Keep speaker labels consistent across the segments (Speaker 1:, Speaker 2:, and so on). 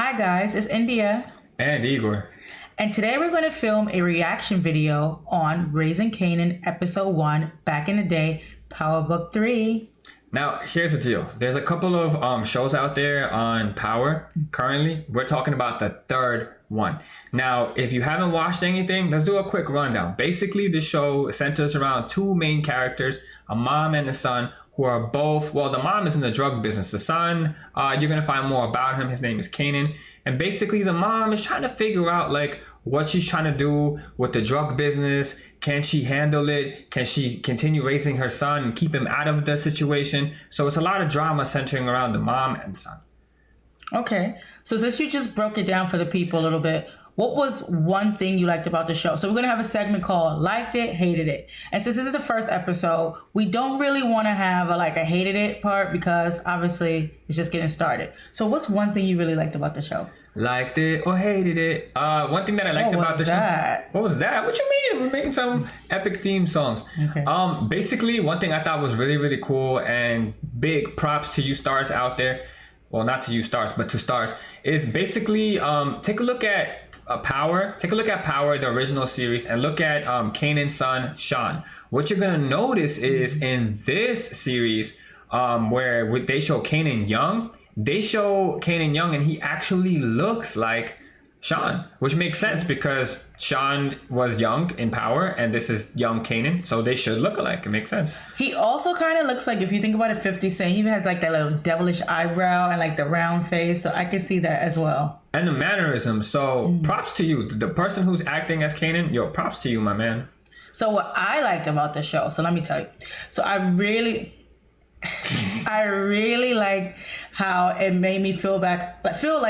Speaker 1: Hi guys, it's India.
Speaker 2: And Igor.
Speaker 1: And today we're going to film a reaction video on Raising Kanan episode 1, Back in the Day, Power Book 3.
Speaker 2: Now, here's the deal. There's a couple of shows out there on Power currently. We're talking about the third one. Now, if you haven't watched anything, let's do a quick rundown. Basically, the show centers around two main characters, a mom and a son, who are both, well, the mom is in the drug business. The son, you're going to find more about him. His name is Kanan. And basically, the mom is trying to figure out, like, what she's trying to do with the drug business. Can she handle it? Can she continue raising her son and keep him out of the situation? So it's a lot of drama centering around the mom and the son.
Speaker 1: Okay, so since you just broke it down for the people a little bit, what was one thing you liked about the show? So we're going to have a segment called Liked It, Hated It. And since this is the first episode, we don't really want to have a hated it part because obviously it's just getting started. So what's one thing you really liked about the show?
Speaker 2: Liked it or hated it. One thing that I liked about the show. What was that? What you mean? We're making some epic theme songs.
Speaker 1: Okay.
Speaker 2: Basically, one thing I thought was really, really cool and big props to you stars out there. Well, not to you stars, but to stars, is basically take a look at Power. Take a look at Power, the original series, and look at Kanan's son, Sean. What you're going to notice is in this series, where they show Kanan young, and he actually looks like Sean, which makes sense because Sean was young in Power and this is young Kanan, so they should look alike. It makes sense.
Speaker 1: He also kind of looks like, if you think about it, 50 Cent. He even has that little devilish eyebrow and the round face, so I can see that as well.
Speaker 2: And the mannerism. So props to you, the person who's acting as Kanan. Yo, props to you, my man.
Speaker 1: So what I liked about the show, so let me tell you. So I really like how it made me feel like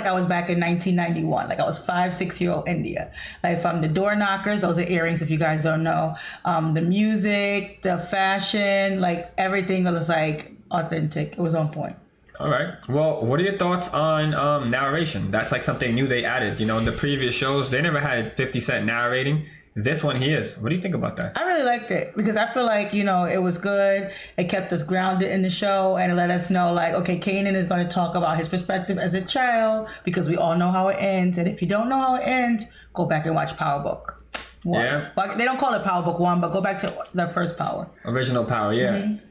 Speaker 1: I was back in 1991. Like I was 5-6-year-old India. Like from the door knockers, those are earrings if you guys don't know. The music, the fashion, everything was authentic. It was on point.
Speaker 2: All right. Well, what are your thoughts on narration? That's something new they added. You know, in the previous shows, they never had 50 Cent narrating. This one he is. What do you think about that?
Speaker 1: I really liked it because I feel like, it was good. It kept us grounded in the show and it let us know okay, Kanan is going to talk about his perspective as a child because we all know how it ends. And if you don't know how it ends, go back and watch Power Book 1. Yeah. Well, they don't call it Power Book 1, but go back to the first Power.
Speaker 2: Original Power, yeah. Mm-hmm.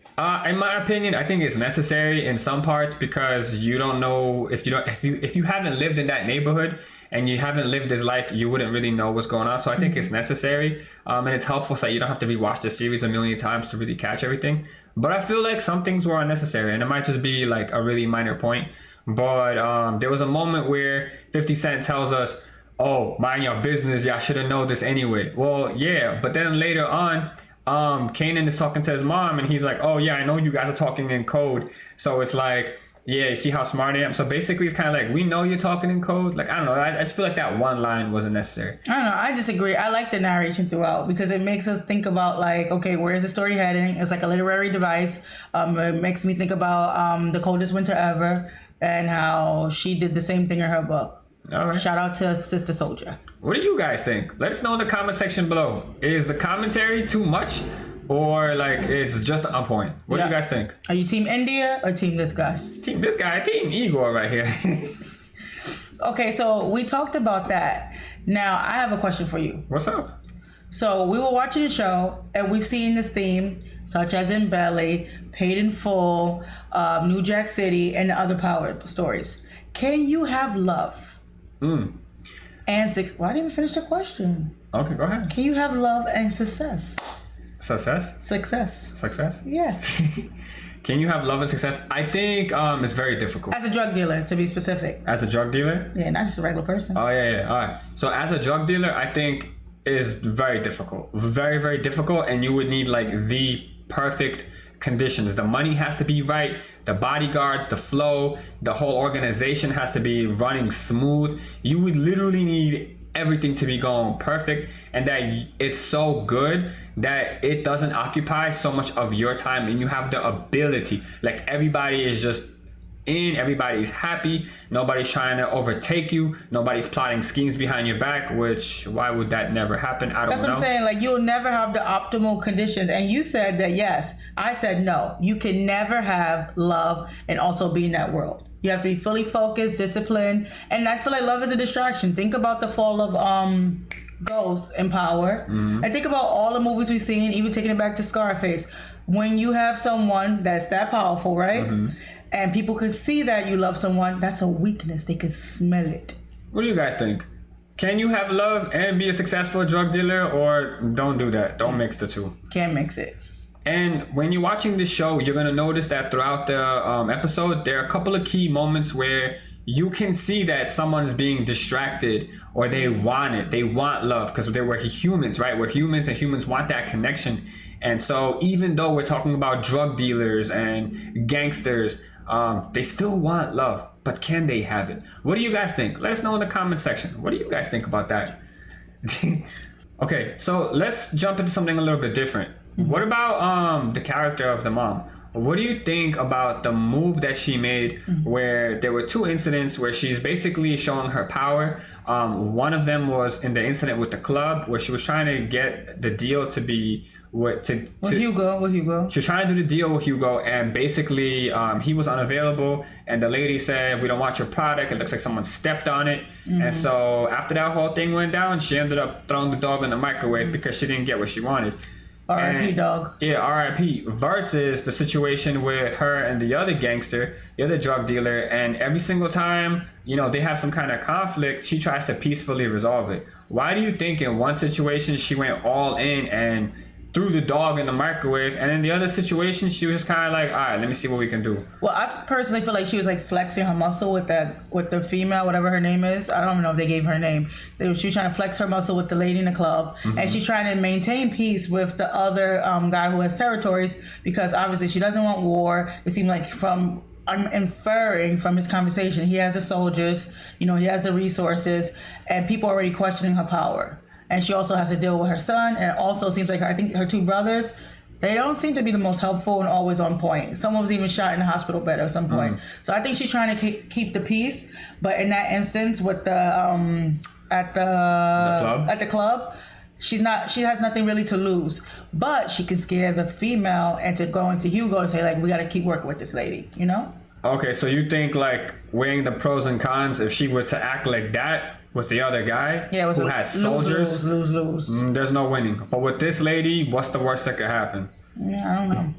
Speaker 2: In my opinion, I think it's necessary in some parts because you don't know if you haven't lived in that neighborhood and you haven't lived this life, you wouldn't really know what's going on. So I think it's necessary, and it's helpful so that you don't have to rewatch the series a million times to really catch everything. But I feel like some things were unnecessary, and it might just be a really minor point. But there was a moment where 50 Cent tells us, "Oh, mind your business. Y'all should have known this anyway." Well, yeah, but then later on, Kanan is talking to his mom and he's like, "Oh yeah, I know you guys are talking in code." So it's yeah, you see how smart I am? So basically it's kind of we know you're talking in code. I don't know. I just feel like that one line wasn't necessary.
Speaker 1: I don't know. I disagree. I like the narration throughout because it makes us think about okay, where is the story heading? It's a literary device. It makes me think about The Coldest Winter Ever and how she did the same thing in her book.
Speaker 2: All right.
Speaker 1: Shout out to Sister Soldier.
Speaker 2: What do you guys think? Let us know in the comment section below. Is the commentary too much or it's just on point? What do you guys think?
Speaker 1: Are you team India or team this guy?
Speaker 2: Team this guy, team Igor right here.
Speaker 1: Okay, so we talked about that. Now I have a question for you.
Speaker 2: What's up?
Speaker 1: So we were watching the show and we've seen this theme such as in Belly, Paid in Full, New Jack City, and the other Power stories. Can you have love? And well, I didn't even finish the question.
Speaker 2: Okay, go ahead.
Speaker 1: Can you have love and success?
Speaker 2: Success?
Speaker 1: Success? Yes.
Speaker 2: Can you have love and success? I think it's very difficult.
Speaker 1: As a drug dealer, to be specific.
Speaker 2: As a drug dealer?
Speaker 1: Yeah, not just a regular person.
Speaker 2: Oh, yeah. All right. So as a drug dealer, I think is very difficult. Very, very difficult. And you would need the perfect conditions. The money has to be right, the bodyguards, the flow, the whole organization has to be running smooth. You would literally need everything to be going perfect and that it's so good that it doesn't occupy so much of your time and you have the ability, everybody is just in, everybody's happy, nobody's trying to overtake you, nobody's plotting schemes behind your back, which why would that never happen? I don't know.
Speaker 1: That's what I'm saying, you'll never have the optimal conditions. And you said that yes, I said no, you can never have love and also be in that world. You have to be fully focused, disciplined, and I feel like love is a distraction. Think about the fall of Ghost in Power, and think about all the movies we've seen, even taking it back to Scarface. When you have someone that's that powerful, right, and people can see that you love someone, that's a weakness. They can smell it.
Speaker 2: What do you guys think? Can you have love and be a successful drug dealer, or don't do that? Don't mix the two.
Speaker 1: Can't mix it.
Speaker 2: And when you're watching this show, you're going to notice that throughout the episode, there are a couple of key moments where you can see that someone is being distracted or they want it. They want love because we're humans, right? We're humans and humans want that connection. And so even though we're talking about drug dealers and gangsters, they still want love. But can they have it? What do you guys think? Let us know in the comment section. What do you guys think about that? Okay, so let's jump into something a little bit different. What about the character of the mom? What do you think about the move that she made where there were two incidents where she's basically showing her power? One of them was in the incident with the club where she was trying to get the deal to be with Hugo. She was trying to do the deal with Hugo, and basically he was unavailable, and the lady said, "We don't want your product. It looks like someone stepped on it." And so after that whole thing went down, she ended up throwing the dog in the microwave because she didn't get what she wanted.
Speaker 1: R.I.P. dog.
Speaker 2: Yeah, R.I.P. Versus the situation with her and the other gangster, the other drug dealer, and every single time, they have some kind of conflict, she tries to peacefully resolve it. Why do you think in one situation she went all in and threw the dog in the microwave, and in the other situation she was just kind of like, all right, let me see what we can do?
Speaker 1: Well, I personally feel like she was like flexing her muscle with the female, whatever her name is. I don't even know if they gave her a name. She was trying to flex her muscle with the lady in the club, and she's trying to maintain peace with the other guy who has territories, because obviously she doesn't want war. It seemed like I'm inferring from his conversation, he has the soldiers, he has the resources, and people are already questioning her power. And she also has to deal with her son, and it also seems like I think her two brothers, they don't seem to be the most helpful and always on point. Someone was even shot in a hospital bed at some point. So I think she's trying to keep the peace, but in that instance with the at the club, she has nothing really to lose, but she can scare the female into going to Hugo to say, like, we got to keep working with this lady,
Speaker 2: Okay, so you think, like, weighing the pros and cons, if she were to act like that with the other guy who has soldiers,
Speaker 1: lose.
Speaker 2: There's no winning. But with this lady, what's the worst that could happen?
Speaker 1: Yeah, I don't know.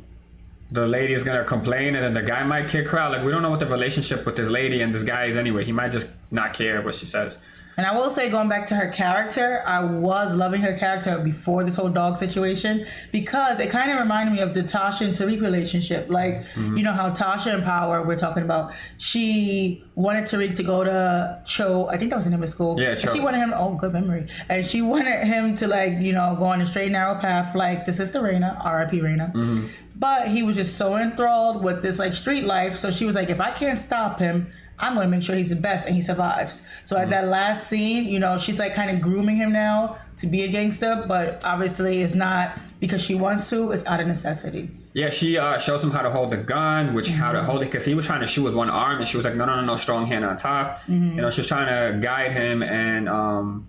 Speaker 2: The lady's gonna complain, and then the guy might kick her out. Like, we don't know what the relationship with this lady and this guy is anyway. He might just not care what she says.
Speaker 1: And I will say, going back to her character, I was loving her character before this whole dog situation, because it kind of reminded me of the Tasha and Tariq relationship. Like, how Tasha and Power, we're talking about, she wanted Tariq to go to Cho, I think that was the name of school.
Speaker 2: Yeah, Cho.
Speaker 1: And she wanted him, good memory. And she wanted him to, like, go on a straight and narrow path like the sister Raina, R.I.P. Raina. But he was just so enthralled with this, like, street life. So she was like, if I can't stop him, I'm going to make sure he's the best and he survives. So at that last scene, she's like kind of grooming him now to be a gangster, but obviously it's not because she wants to, it's out of necessity.
Speaker 2: Yeah, she shows him how to hold the gun, how to hold it, because he was trying to shoot with one arm, and she was like, no, strong hand on top. She's trying to guide him, and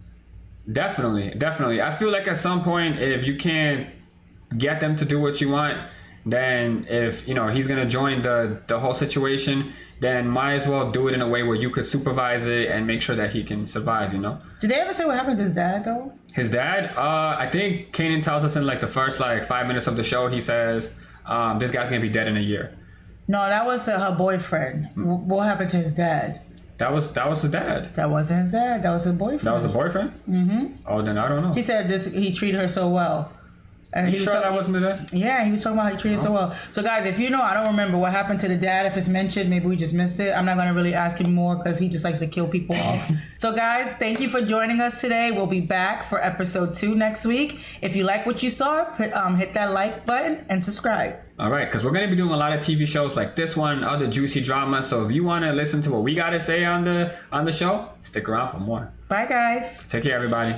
Speaker 2: definitely. I feel like at some point, if you can't get them to do what you want, then if he's gonna join the whole situation, then might as well do it in a way where you could supervise it and make sure that he can survive.
Speaker 1: Did they ever say what happened to his dad though?
Speaker 2: His dad, I think Kanan tells us in like the first 5 minutes of the show. He says this guy's gonna be dead in a year. No,
Speaker 1: that was her boyfriend. What happened to his dad?
Speaker 2: That was his dad.
Speaker 1: That wasn't his dad. That was his boyfriend.
Speaker 2: That was the boyfriend? Oh, then I don't know.
Speaker 1: He said he treated her so well. And
Speaker 2: he was sure that wasn't the dad?
Speaker 1: Yeah, he was talking about how he treated so well. So guys, if I don't remember what happened to the dad. If it's mentioned, maybe we just missed it. I'm not going to really ask him more because he just likes to kill people off. So guys, thank you for joining us today. We'll be back for episode 2 next week. If you like what you saw, hit that like button and subscribe.
Speaker 2: All right, because we're going to be doing a lot of TV shows like this one, other juicy dramas. So if you want to listen to what we got to say on the show, stick around for more.
Speaker 1: Bye, guys.
Speaker 2: Take care, everybody.